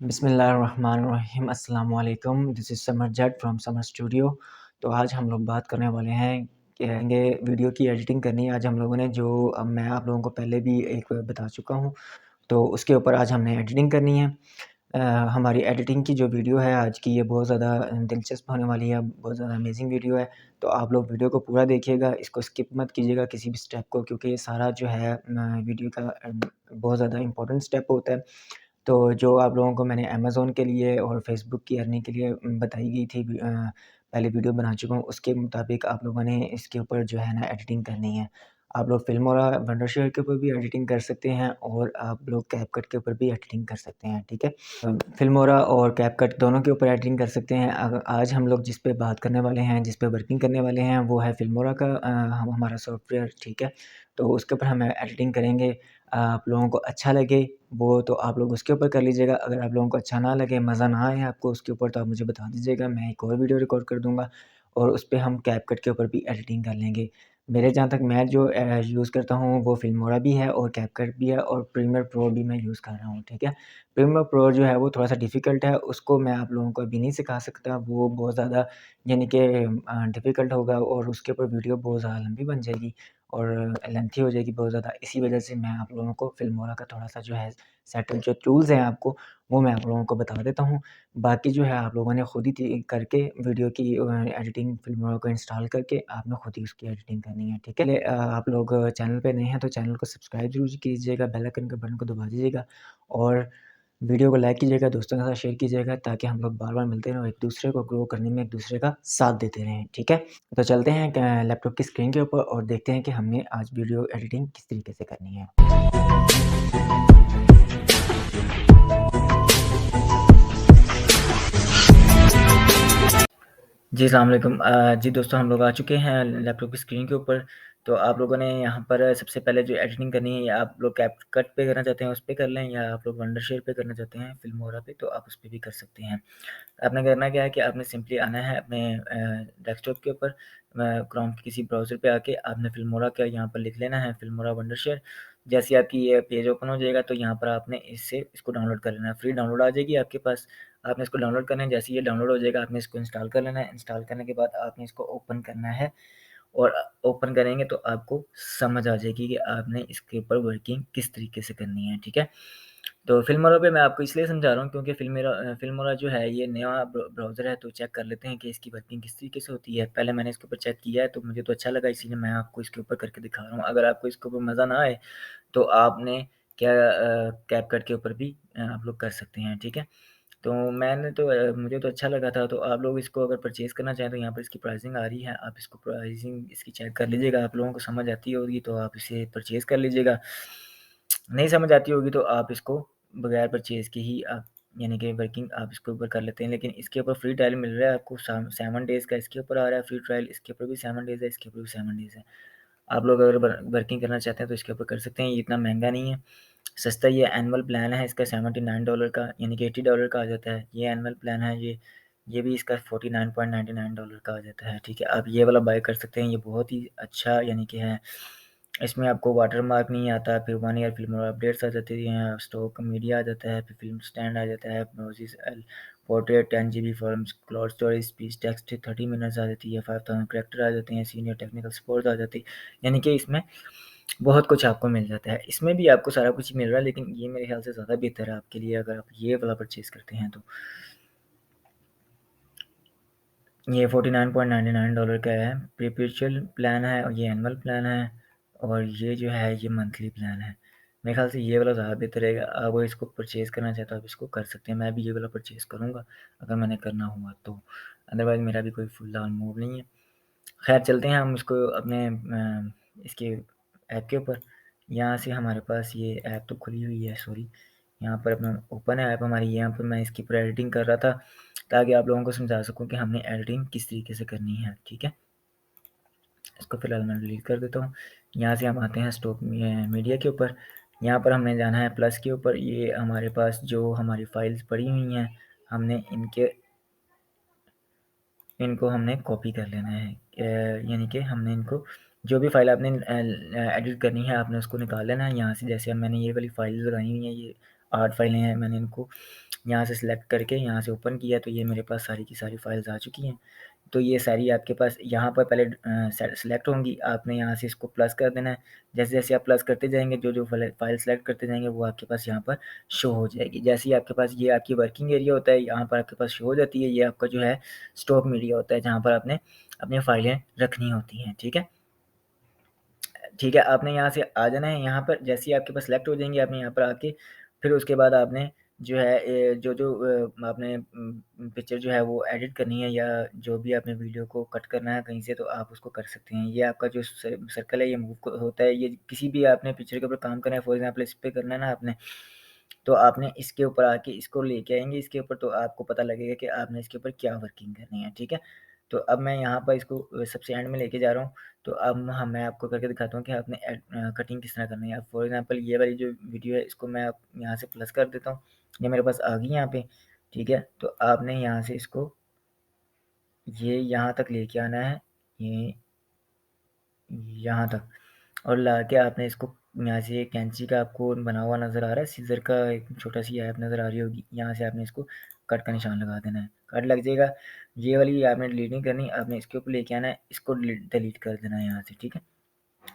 बिस्मिल्लाहिर्रहमानिर्रहीम अस्सलाम वालेकुम। This is Samar Jat from Samar studio. तो आज हम लोग बात करने वाले हैं कहेंगे वीडियो की एडिटिंग करनी है। आज हम लोगों ने जो मैं आप लोगों को पहले भी एक बता चुका हूँ, तो उसके ऊपर आज हमने एडिटिंग करनी है। हमारी एडिटिंग की जो वीडियो है आज की, ये बहुत ज़्यादा दिलचस्प होने वाली है, बहुत ज़्यादा अमेजिंग वीडियो है। तो आप लोग वीडियो को पूरा देखिएगा, इसको स्किप मत कीजिएगा किसी भी स्टेप को, क्योंकि ये सारा जो है वीडियो का बहुत ज़्यादा इम्पोर्टेंट स्टेप होता है। तो जो आप लोगों को मैंने अमेज़न के लिए और फ़ेसबुक की अर्निंग के लिए बताई गई थी, पहले वीडियो बना चुका हूँ, उसके मुताबिक आप लोगों ने इसके ऊपर जो है ना एडिटिंग करनी है। आप लोग फ़िल्मोरा, वंडरशेयर के ऊपर भी एडिटिंग कर सकते हैं और आप लोग कैपकट के ऊपर भी एडिटिंग कर सकते हैं, ठीक है? फ़िल्मोरा और कैपकट दोनों के ऊपर एडिटिंग कर सकते हैं। आज हम लोग जिस पे बात करने वाले हैं, जिस पे वर्किंग करने वाले हैं, वो है फ़िल्मोरा का हम हमारा सॉफ्टवेयर, ठीक है? तो उसके ऊपर हम एडिटिंग करेंगे। आप लोगों को अच्छा लगे वो तो आप लोग उसके ऊपर कर लीजिएगा। अगर आप लोगों को अच्छा ना लगे, मज़ा ना आए आपको उसके ऊपर, तो आप मुझे बता दीजिएगा, मैं एक और वीडियो रिकॉर्ड कर दूँगा और उस पे हम कैपकट के ऊपर भी एडिटिंग कर लेंगे। मेरे जहाँ तक मैं जो यूज़ करता हूँ वो फ़िल्मोरा भी है और कैपकट भी है और प्रीमियर प्रो भी मैं यूज़ कर रहा हूँ, ठीक है? प्रीमियर प्रो जो है वो थोड़ा-सा डिफ़िकल्ट है, उसको मैं आप लोगों को अभी नहीं सिखा सकता, वो बहुत ज़्यादा यानी कि डिफ़िकल्ट होगा और उसके ऊपर वीडियो बहुत ज़्यादा लंबी बन जाएगी और लेंथी हो जाएगी बहुत ज़्यादा। इसी वजह से मैं आप लोगों को फ़िल्मोरा का थोड़ा-सा जो है सेटअप जो टूल्स हैं आपको, वो मैं आप लोगों को बता देता हूँ। बाकी जो है आप लोगों ने खुद ही ती करके वीडियो की एडिटिंग फ़िल्मोरा को इंस्टॉल करके आपने खुद ही उसकी एडिटिंग करनी है, ठीक है? आप लोग चैनल पे नए हैं तो चैनल को सब्सक्राइब ज़रूर कीजिएगा, बेल आइकन के बटन को दबा दीजिएगा और वीडियो को लाइक कीजिएगा, दोस्तों के साथ शेयर कीजिएगा ताकि हम लोग बार-बार मिलते रहें और एक-दूसरे को ग्रो करने में एक-दूसरे का साथ देते रहें, ठीक है? तो चलते हैं लैपटॉप की स्क्रीन के ऊपर और देखते हैं कि हमने आज वीडियो एडिटिंग किस तरीके से करनी है। जी, अस्सलाम वालेकुम। जी दोस्तों, हम लोग आ चुके हैं लैपटॉप की स्क्रीन के ऊपर। तो आप लोगों ने यहाँ पर सबसे पहले जो एडिटिंग करनी है, या आप लोग कैपकट पे करना चाहते हैं उस पे कर लें, या आप लोग वंडरशेयर पे करना चाहते हैं फ़िल्मोरा पे, तो आप उस पे भी कर सकते हैं। आपने करना क्या है कि आपने सिंपली आना है अपने डेस्कटॉप के ऊपर, क्रोम के किसी ब्राउज़र पे आके आपने फ़िल्मोरा का यहाँ पर लिख लेना है, फ़िल्मोरा वंडरशेयर। जैसे ही आपकी ये पेज ओपन हो जाएगा, तो यहाँ पर आपने इसको डाउनलोड कर लेना है। फ्री डाउनलोड आ जाएगी आपके पास, आपने इसको डाउनलोड करना है। जैसे ही ये डाउनलोड हो जाएगा, आपने इसको इंस्टॉल कर लेना है। इंस्टॉल करने के बाद आपने इसको ओपन करना है और ओपन करेंगे तो आपको समझ आ जाएगी कि आपने इसके ऊपर वर्किंग किस तरीके से करनी है, ठीक है? तो फ़िल्मोरा पे मैं आपको इसलिए समझा रहा हूँ क्योंकि फ़िल्मोरा जो है ये नया ब्राउज़र है, तो चेक कर लेते हैं कि इसकी वर्किंग किस तरीके से होती है। पहले मैंने इसके ऊपर चेक किया है तो मुझे तो अच्छा लगा, इसीलिए मैं आपको इसके ऊपर करके दिखा रहा हूँ। अगर आपको इसके ऊपर मज़ा ना आए तो आपने कैपकट के ऊपर भी आप लोग कर सकते हैं, ठीक है? तो मैंने तो मुझे तो अच्छा लगा था, तो आप लोग इसको अगर परचेज़ करना चाहें तो यहाँ पर इसकी प्राइसिंग आ रही है, आप इसको प्राइसिंग इसकी चेक कर लीजिएगा। आप लोगों को समझ आती होगी तो आप इसे परचेज़ कर लीजिएगा। नहीं समझ आती होगी तो आप इसको बगैर परचेज़ के ही आप यानी कि वर्किंग आप इसके ऊपर कर लेते हैं। लेकिन इसके ऊपर फ्री ट्रायल मिल रहा है आपको, 7 डेज़ का इसके ऊपर आ रहा है फ्री ट्रायल, इसके ऊपर भी 7 डेज़ है, इसके ऊपर भी 7 डेज़ है। आप लोग अगर वर्किंग करना चाहते हैं तो इसके ऊपर कर सकते हैं, ये इतना महँगा नहीं है, सस्ता ही है। एनुअल प्लान है इसका $79 का, यानी कि $80 का आ जाता है। ये एनुअल प्लान है, ये भी इसका $49.99 का आ जाता है, ठीक है? आप ये वाला बाय कर सकते हैं, ये बहुत ही अच्छा यानी कि है। इसमें आपको वाटरमार्क नहीं आता, फिर 1 ईयर फिल्म अपडेट्स आ जाती हैं, स्टॉक मीडिया आ जाता है, फिर फ़िल्म स्टैंड आ जाता है, process portrait 10 GB forms, cloud storage, speech text 30 minutes आ जाती है, 5000 कैरेक्टर आ जाते हैं, सीनियर टेक्निकल सपोर्ट आ जाती है। यानी कि इसमें बहुत कुछ आपको मिल जाता है। इसमें भी आपको सारा कुछ मिल रहा है, लेकिन ये मेरे ख़्याल से ज़्यादा बेहतर है आपके लिए अगर आप ये वाला परचेज़ करते हैं तो। ये $49.99 का है, परपेचुअल प्लान है और ये एनुअल प्लान है और ये जो है ये मंथली प्लान है। मेरे ख़्याल से ये वाला ज़्यादा बेहतर रहेगा। अगर इसको परचेज़ करना चाहें तो आप इसको कर सकते हैं। मैं भी ये वाला परचेज़ करूँगा अगर मैंने करना हुआ तो। अदरवाइज़ मेरा भी कोई फ़िलहाल मूव नहीं है। ख़ैर चलते हैं हम इसको अपने इसके ऐप के ऊपर। यहाँ से हमारे पास ये ऐप तो खुली हुई है, सॉरी। यहाँ पर अपना ओपन है ऐप हमारी, यहाँ पर मैं इसकी ऊपर एडिटिंग कर रहा था ताकि आप लोगों को समझा सकूँ कि हमने एडिटिंग किस तरीके से करनी है, ठीक है? इसको फ़िलहाल मैं डिलीट कर देता हूँ। यहाँ से हम आते हैं स्टॉक मीडिया के ऊपर। यहाँ पर हमने जाना है प्लस के ऊपर। ये हमारे पास जो हमारी फ़ाइल्स पड़ी हुई हैं, हमने इनको हमने कॉपी कर लेना है। यानी कि हमने इनको जो भी फ़ाइल आपने एडिट करनी है, आपने उसको निकाल लेना है यहाँ से। जैसे अब मैंने ये वाली फ़ाइल्स लगाई हुई हैं, ये 8 फ़ाइलें हैं, मैंने इनको यहाँ से सिलेक्ट करके यहाँ से ओपन किया तो ये मेरे पास सारी की सारी फाइल्स आ चुकी हैं। तो ये सारी आपके पास यहाँ पर पहले सेलेक्ट होंगी, आपने यहाँ से इसको प्लस कर देना है। जैसे-जैसे आप प्लस करते जाएँगे, जो-जो फाइल सेलेक्ट करते जाएँगे वो आपके पास यहाँ पर शो हो जाएगी। जैसे ही आपके पास ये आपकी वर्किंग एरिया होता है, यहाँ पर आपके पास शो हो जाती है, ये आपका जो है स्टॉक मीडिया होता है, जहाँ पर आपने अपनी फाइलें रखनी होती हैं, ठीक है? ठीक है, आपने यहाँ से आ जाना है, यहाँ पर जैसे ही आपके पास सेलेक्ट हो जाएँगे, आपने यहाँ पर आके फिर उसके बाद आपने जो है जो-जो आपने पिक्चर जो है वो एडिट करनी है या जो भी आपने वीडियो को कट करना है कहीं से तो आप उसको कर सकते हैं। ये आपका जो सर्कल है ये मूव क होता है, ये किसी भी आपने पिक्चर के ऊपर काम करना है, फॉर एग्ज़ाम्पल इस पे करना है ना आपने, तो आपने इसके ऊपर आके इसको लेके आएँगे इसके ऊपर तो आपको पता लगेगा कि आपने इसके ऊपर क्या वर्किंग करनी है, ठीक है? तो अब मैं यहाँ पर इसको सबसे एंड में लेके जा रहा हूँ, तो अब मैं आपको करके दिखाता हूँ कि आपने कटिंग किस तरह करनी है। फॉर एग्ज़ाम्पल ये वाली जो वीडियो है इसको मैं अब यहाँ से प्लस कर देता हूँ, ये मेरे पास आ गई यहाँ पे, ठीक है? तो आपने यहाँ से इसको ये यहाँ तक लेके आना है, ये यहाँ तक और लाके आपने इसको यहाँ से कैंची का आपको बना हुआ नज़र आ रहा है, सीज़र का एक छोटा-सी ऐप नज़र आ रही होगी, यहाँ से आपने इसको कट का निशान लगा देना है। कट लग जाएगा, ये वाली आपने डिलीट नहीं करनी, आपने इसके ऊपर लेके आना है, इसको डिलीट कर देना है यहाँ से, ठीक है?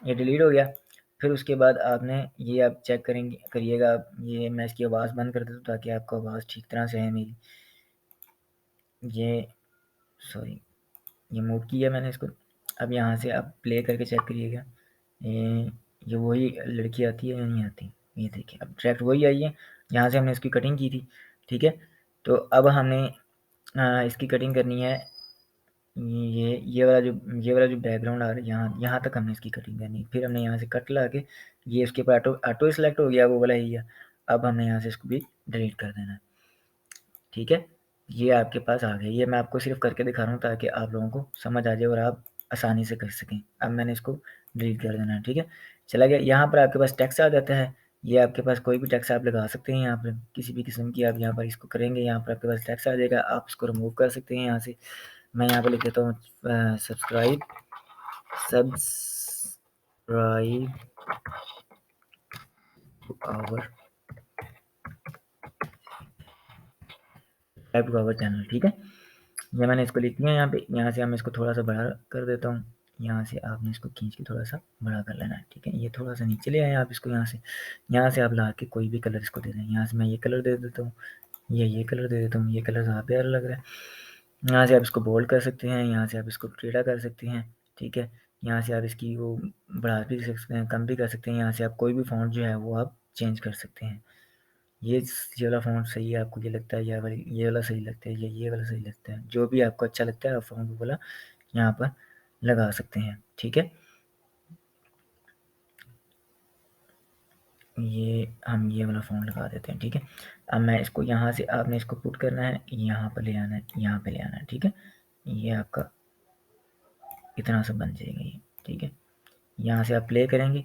ये डिलीट हो गया, फिर उसके बाद आपने ये आप चेक करिएगा, ये मैं इसकी आवाज़ बंद कर देता हूँ ताकि आपको आवाज़ ठीक तरह से आए मेरी। ये सॉरी, ये मूव किया मैंने इसको। अब यहाँ से आप प्ले करके चेक करिएगा। ये ये वही लड़की आती है या नहीं आती? ये देखिए अब डायरेक्ट वही आई है, जहाँ से हमने इसकी कटिंग की थी, ठीक है? तो अब हमने इसकी कटिंग करनी है, ये वाला जो बैकग्राउंड आ रहा है यहाँ यहाँ तक हमने इसकी कटिंग करनी है। फिर हमने यहाँ से कट लगा के ये उसके ऊपर ऑटो ऑटो सेलेक्ट हो गया वो वाला एरिया। अब हमने यहाँ से इसको भी डिलीट कर देना है, ठीक है? ये आपके पास आ गया। ये मैं आपको सिर्फ़ करके दिखा रहा हूँ ताकि आप लोगों को समझ आ जाए और आप आसानी से कर सकें। अब मैंने इसको डिलीट कर देना है, ठीक है? चला गया। यहाँ पर आपके पास टेक्स्ट आ जाता है। ये आपके पास कोई भी टेक्स्ट आप लगा सकते हैं यहाँ पर, किसी भी किस्म की आप यहाँ पर इसको करेंगे, यहाँ पर आपके पास टेक्स्ट आ जाएगा। आप इसको रिमूव कर सकते हैं यहाँ से। मैं यहाँ पे लिख देता हूँ subscribe subscribe to our subscribe to our channel, ठीक है? ये मैंने इसको लिख दिया यहाँ पे। यहाँ से मैं इसको थोड़ा-सा बड़ा कर देता हूँ। यहाँ से आपने इसको खींच के थोड़ा-सा बड़ा कर लेना है, ठीक है? ये थोड़ा-सा नीचे ले आएँ आप इसको यहाँ से। यहाँ से आप ला के कोई भी कलर इसको दे दें। यहाँ से मैं ये कलर दे देता हूँ, ये कलर दे देता हूँ। ये कलर ज़्यादा प्यारा लग रहा है। यहाँ से आप इसको बोल्ड कर सकते हैं, यहाँ से आप इसको टेढ़ा कर सकते हैं, ठीक है? यहाँ से आप इसकी वो बढ़ा भी सकते हैं, कम भी कर सकते हैं। यहाँ से आप कोई भी फ़ॉन्ट जो है वो आप चेंज कर सकते हैं। ये वाला फ़ॉन्ट सही है, आपको ये लगता है ये वाला सही लगता है, ये वाला सही लगता है। जो भी आपको अच्छा लगता है आप फ़ॉन्ट वो वाला यहाँ पर लगा सकते हैं, ठीक है? ये वाला फ़ॉन्ट लगा देते हैं, ठीक है? अब मैं इसको यहाँ से आपने इसको पुट करना है, यहाँ पर ले आना है, यहाँ पे ले आना है, ठीक है? ये आपका इतना सा बन जाएगा ये, ठीक है? यहाँ से आप प्ले करेंगे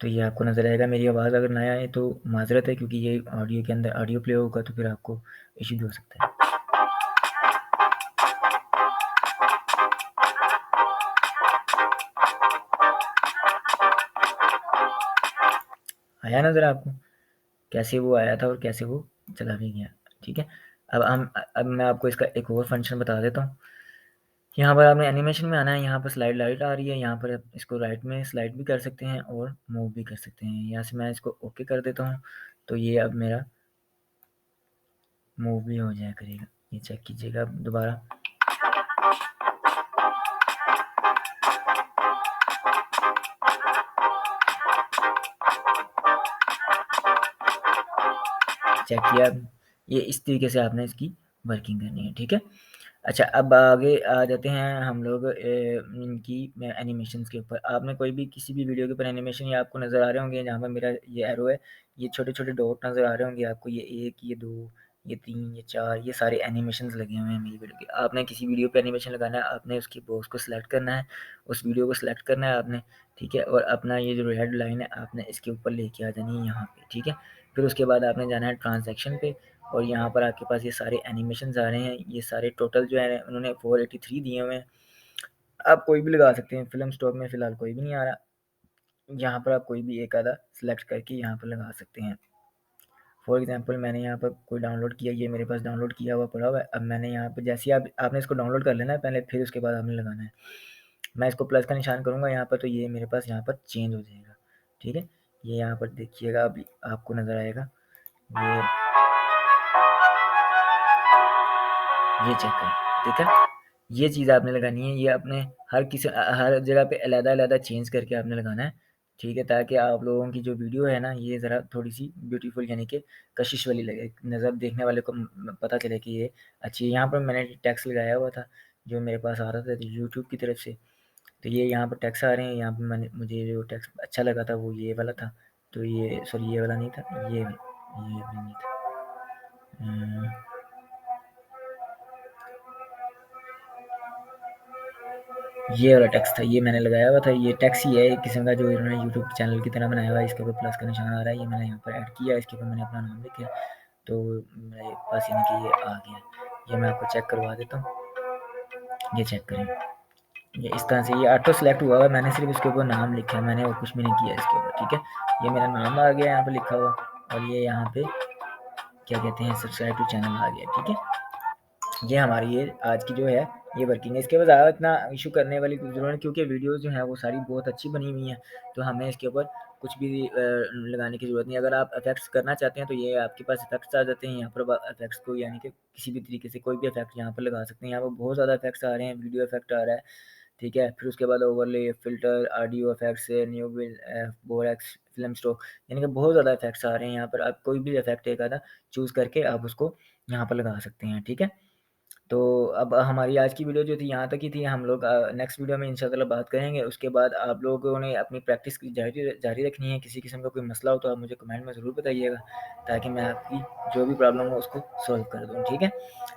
तो ये आपको नज़र आएगा। मेरी आवाज़ अगर ना आए तो माज़रत है क्योंकि ये ऑडियो के अंदर ऑडियो प्ले होगा तो फिर आपको इश्यू भी हो सकता है। आया नज़र आपको? कैसे वो आया था और कैसे वो चला भी गया, ठीक है? अब मैं आपको इसका एक और फंक्शन बता देता हूँ। यहाँ पर आपने एनिमेशन में आना है, यहाँ पर स्लाइड लाइट आ रही है, यहाँ पर आप इसको राइट में स्लाइड भी कर सकते हैं और मूव भी कर सकते हैं। यहाँ से मैं इसको ओके कर देता हूँ, तो ये अब मेरा मूव भी हो जाया करेगा। ये चेक कीजिएगा आप दोबारा। चेक किया, ये इस तरीके से आपने इसकी वर्किंग करनी है, ठीक है? अच्छा, अब आगे आ जाते हैं हम लोग इनकी एनिमेशंस के ऊपर। आपने कोई भी किसी भी वीडियो के ऊपर एनिमेशन ये आपको नज़र आ रहे होंगे, जहाँ पर मेरा ये एरो है, ये छोटे-छोटे डॉट नज़र आ रहे होंगे आपको, ये 1, ये 2, ये 3, ये 4, ये सारे एनिमेशंस लगे हुए हैं मेरी वीडियो के। आपने किसी वीडियो पे एनिमेशन लगाना है, आपने उसकी बॉक्स को सिलेक्ट करना है, उस वीडियो को सिलेक्ट करना है आपने, ठीक है? और अपना ये जो रेड लाइन है, आपने इसके ऊपर लेके आ जानी है यहाँ पे, ठीक है? फिर उसके बाद आपने जाना है ट्रांज़ैक्शन पे और यहाँ पर आपके पास ये सारे एनिमेशंस आ रहे हैं। ये सारे टोटल जो है उन्होंने 483 दिए हुए हैं। आप कोई भी लगा सकते हैं, फ़िल्म स्टॉक में फ़िलहाल कोई भी नहीं आ रहा। यहाँ पर आप कोई भी एक आधा सिलेक्ट करके यहाँ पर लगा सकते हैं। फॉर एग्ज़ाम्पल मैंने यहाँ पर कोई डाउनलोड किया, ये मेरे पास डाउनलोड किया हुआ पड़ा हुआ है। अब मैंने यहाँ पे जैसे ही आपने इसको डाउनलोड कर लेना है पहले, फिर उसके बाद आपने लगाना है। मैं इसको प्लस का निशान करूँगा यहाँ पर, तो ये मेरे पास यहाँ पर चेंज हो जाएगा, ठीक है? ये यहाँ पर देखिएगा, अभी आपको नज़र आएगा। ये चेक करें, ठीक है? ये चीज़ आपने लगानी है, ये आपने हर जगह पे अलग-अलग चेंज करके आपने लगाना है, ठीक है? ताकि आप लोगों की जो वीडियो है ना, ये ज़रा थोड़ी-सी ब्यूटीफुल यानी कि कशिश वाली लगे, नज़र देखने वाले को पता चले कि ये अच्छी है। यहाँ पर मैंने टेक्स्ट लगाया हुआ था, जो मेरे पास आ रहा था यूट्यूब की तरफ से, तो ये यहाँ पर टेक्स्ट आ रहे हैं, यहाँ पे मुझे जो टेक्स्ट अच्छा लगा था वो ये वाला था, तो ये सॉरी ये वाला नहीं था, ये भी नहीं था। ये वाला टेक्स्ट था, ये मैंने लगाया हुआ था। ये टेक्स्ट ही है एक किस्म का, जो इन्होंने यूट्यूब चैनल की तरह बनाया हुआ है। इसके ऊपर प्लस का निशान आ रहा है, ये मैंने यहाँ पर ऐड किया, इसके ऊपर मैंने अपना नाम लिखा, तो मेरे पास यानी कि ये आ गया। ये मैं आपको चेक करवा देता हूँ, ये चेक करें, ये इस तरह से ये ऑटो सेलेक्ट हुआ हुआ, मैंने सिर्फ इसके ऊपर नाम लिखा है, मैंने और कुछ भी नहीं किया इसके ऊपर, ठीक है? ये मेरा नाम आ गया यहाँ पर लिखा हुआ, और ये यहाँ पे क्या कहते हैं, सब्सक्राइब टू चैनल आ गया, ठीक है? ये हमारी ये आज की जो है ये वर्किंग है। इसके बाद ज़्यादा इतना इशू करने वाली कोई ज़रूरत नहीं, क्योंकि वीडियोज़ जो हैं वो सारी बहुत अच्छी बनी हुई हैं, तो हमें इसके ऊपर कुछ भी लगाने की ज़रूरत नहीं है। अगर आप इफ़ेक्ट्स करना चाहते हैं तो ये आपके पास इफ़ेक्ट्स आ जाते हैं, यहाँ पर इफ़ेक्ट्स को यानी कि किसी भी तरीके से कोई भी इफ़ेक्ट यहाँ पर लगा सकते हैं। यहाँ पर बहुत ज़्यादा इफ़ेक्ट्स आ रहे हैं, वीडियो इफ़ेक्ट आ रहा है, ठीक है? फिर उसके बाद overlay, filter, audio effects, new borax, film stroke, यानी कि बहुत ज़्यादा इफ़ेक्ट्स आ रहे हैं यहाँ पर। आप कोई भी इफ़ेक्ट एक आधा चूज़ करके आप उसको यहाँ पर लगा सकते हैं, ठीक है? तो अब हमारी आज की वीडियो जो थी यहाँ तक ही थी। हम लोग नेक्स्ट वीडियो में इंशाअल्लाह बात करेंगे। उसके बाद आप लोगों ने अपनी प्रैक्टिस की जारी जारी रखनी है। किसी किस्म का कोई मसला हो तो आप मुझे कमेंट में ज़रूर बताइएगा, ताकि मैं आपकी जो भी प्रॉब्लम हो उसको सॉल्व कर दूँ, ठीक है?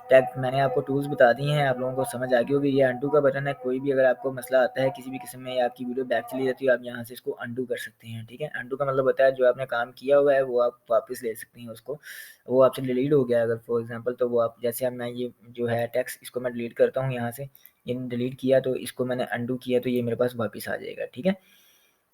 टैग मैंने आपको टूल्स बता दिए हैं, आप लोगों को समझ आ गई होगी। ये अनडू का बटन है, कोई भी अगर आपको मसला आता है किसी भी किस्म में या आपकी वीडियो बैक चली जाती है, आप यहाँ से इसको अनडू कर सकते हैं, ठीक है? अनडू का मतलब होता है जो आपने काम किया हुआ है वो आप वापस ले सकते हैं उसको। वो आपसे डिलीट हो गया अगर फॉर एग्ज़ाम्पल, तो वो आप जैसे अब मैं ये जो है टेक्स्ट इसको मैं डिलीट करता हूँ यहाँ से, ये डिलीट किया तो इसको मैंने अनडू किया तो ये मेरे पास वापस आ जाएगा, ठीक है?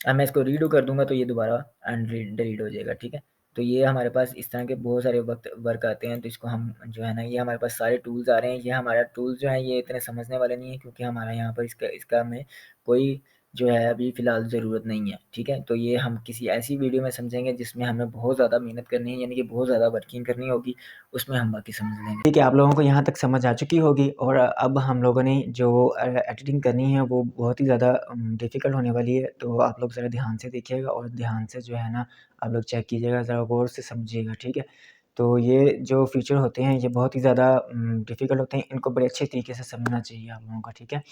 अब मैं इसको रीडू कर दूँगा तो ये दोबारा डिलीट हो जाएगा, ठीक है? तो ये हमारे पास इस तरह के बहुत सारे वर्क आते हैं, तो इसको हम जो है ना, ये हमारे पास सारे टूल्स आ रहे हैं। ये हमारा टूल्स जो हैं ये इतने समझने वाले नहीं है, क्योंकि हमारा यहाँ पर इसका हमें कोई जो है अभी फ़िलहाल ज़रूरत नहीं है, ठीक है? तो ये हम किसी ऐसी वीडियो में समझेंगे जिसमें हमें बहुत ज़्यादा मेहनत करनी है, यानी कि बहुत ज़्यादा वर्किंग करनी होगी, उसमें हम बाकी समझ लेंगे। ठीक है, आप लोगों को यहाँ तक समझ आ चुकी होगी, और अब हम लोगों ने जो एडिटिंग करनी है वो बहुत ही ज़्यादा डिफ़िकल्ट होने वाली है। तो आप लोग ज़रा ध्यान से देखिएगा और ध्यान से जो है ना आप लोग चेक कीजिएगा, ज़रा गौर से समझिएगा, ठीक है? तो ये जो फ़ीचर होते हैं ये बहुत ही ज़्यादा डिफ़िकल्ट होते हैं, इनको बड़े अच्छे तरीके से समझना चाहिए आप लोगों को, ठीक है?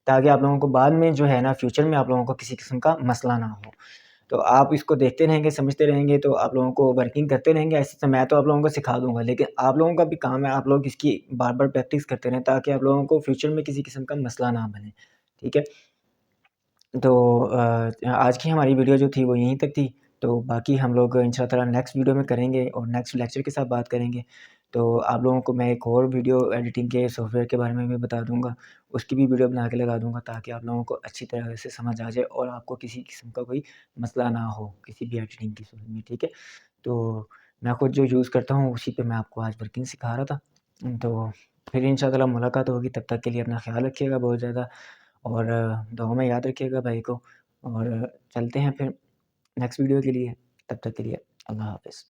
ताकि आप लोगों को बाद में जो है ना फ्यूचर में आप लोगों को किसी किस्म का मसला ना हो। तो आप इसको देखते रहेंगे, समझते रहेंगे, तो आप लोगों को वर्किंग करते रहेंगे। ऐसे तो मैं तो आप लोगों को सिखा दूँगा, लेकिन आप लोगों का भी काम है, आप लोग इसकी बार-बार प्रैक्टिस करते रहें, ताकि आप लोगों को फ्यूचर में किसी किस्म का मसला ना बने, ठीक है? तो आज की हमारी वीडियो जो थी वो यहीं तक थी। तो बाकी हम लोग इंशाअल्लाह ताला नेक्स्ट वीडियो में करेंगे और नेक्स्ट लेक्चर के साथ बात करेंगे। तो आप लोगों को मैं एक और वीडियो एडिटिंग के सॉफ्टवेयर के बारे में भी बता दूँगा। उसकी भी वीडियो बना के लगा दूँगा, ताकि आप लोगों को अच्छी तरह से समझ आ जाए और आपको किसी किस्म का कोई मसला ना हो किसी भी एडिटिंग की सूरत में, ठीक है? तो मैं खुद जो यूज़ करता हूँ उसी पे मैं आपको आज वर्किंग सिखा रहा था। तो फिर इंशाअल्लाह ताला मुलाकात होगी, तब तक के लिए अपना ख़्याल रखिएगा बहुत ज़्यादा, और दुआ में याद रखिएगा भाई को, और चलते हैं फिर नेक्स्ट वीडियो के लिए। तब तक के लिए अल्लाह हाफ़िज़।